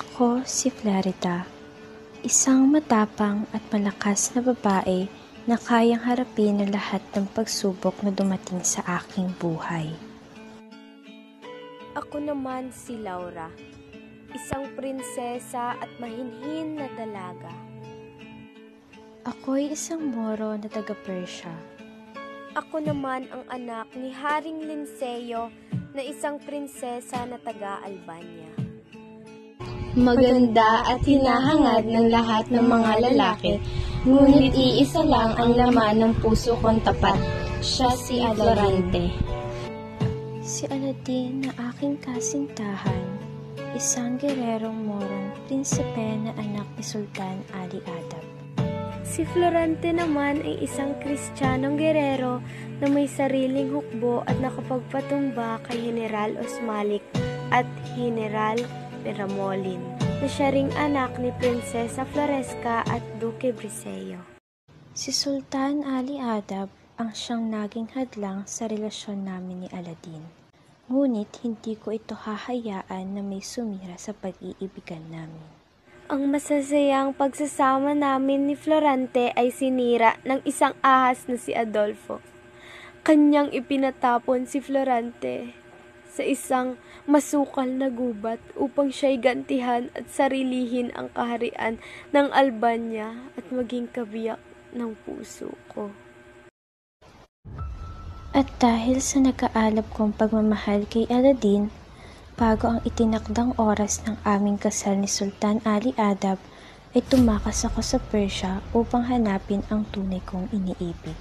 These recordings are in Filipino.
Ako si Clarita, isang matapang at malakas na babae na kayang harapin ang lahat ng pagsubok na dumating sa aking buhay. Ako naman si Laura, isang prinsesa at mahinhin na dalaga. Ako'y isang Moro na taga-Persia. Ako naman ang anak ni Haring Linceo na isang prinsesa na taga-Albania. Maganda at hinahangad ng lahat ng mga lalaki, ngunit iisa lang ang laman ng puso kong tapat. Siya si Florante. Si Aladin na aking kasintahan, isang gererong Morong prinsipe na anak ni Sultan Ali Adab. Si Florante naman ay isang Kristiyanong gerero na may sariling hukbo at nakapagpatumba kay General Osmalik at General Peramolin, na siya ring anak ni Prinsesa Floresca at Duque Briseo. Si Sultan Ali Adab ang siyang naging hadlang sa relasyon namin ni Aladin. Ngunit hindi ko ito hahayaan na may sumira sa pag-iibigan namin. Ang masasayang pagsasama namin ni Florante ay sinira ng isang ahas na si Adolfo. Kanyang ipinatapon si Florante sa isang masukal na gubat upang siya'y gantihan at sarilihin ang kaharian ng Albania at maging kabiyak ng puso ko. At dahil sa nag-aalab kong pagmamahal kay Aladin, bago ang itinakdang oras ng aming kasal ni Sultan Ali Adab, ay tumakas ako sa Persia upang hanapin ang tunay kong iniibig.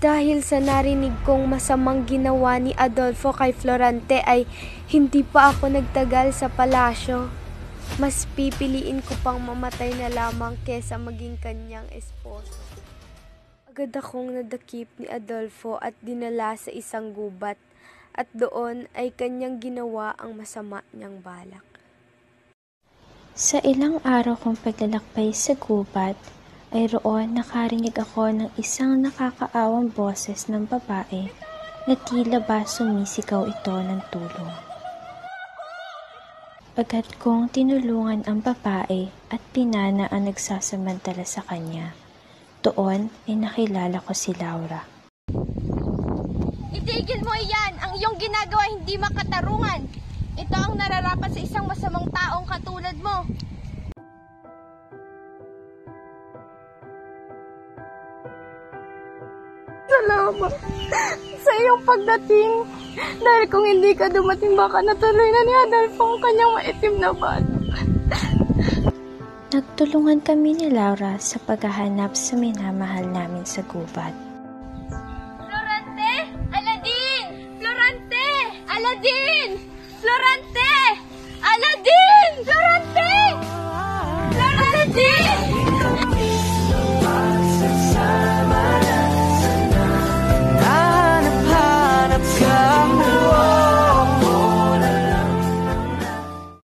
Dahil sa narinig kong masamang ginawa ni Adolfo kay Florante ay hindi pa ako nagtagal sa palasyo. Mas pipiliin ko pang mamatay na lamang kesa maging kanyang esposo. Agad akong nadakip ni Adolfo at dinala sa isang gubat at doon ay kanyang ginawa ang masama niyang balak. Sa ilang araw kong paglalakbay sa gubat, ay roon nakarinig ako ng isang nakakaawang boses ng babae na tila ba sumisigaw ito ng tulong. Agad kong tinulungan ang babae at pinana ang nagsasamantala sa kanya. Doon ay nakilala ko si Laura. Itigil mo iyan! Ang iyong ginagawa hindi makatarungan! Ito ang nararapat sa isang masamang taong katulad mo! Salamat sa iyong pagdating. Dahil kung hindi ka dumating, baka natuloy na ni Adolfo ang kanyang maitim na bala. Nagtulungan kami ni Laura sa paghahanap sa minamahal namin sa gubat. Florante! Aladin! Florante! Aladin! Florante!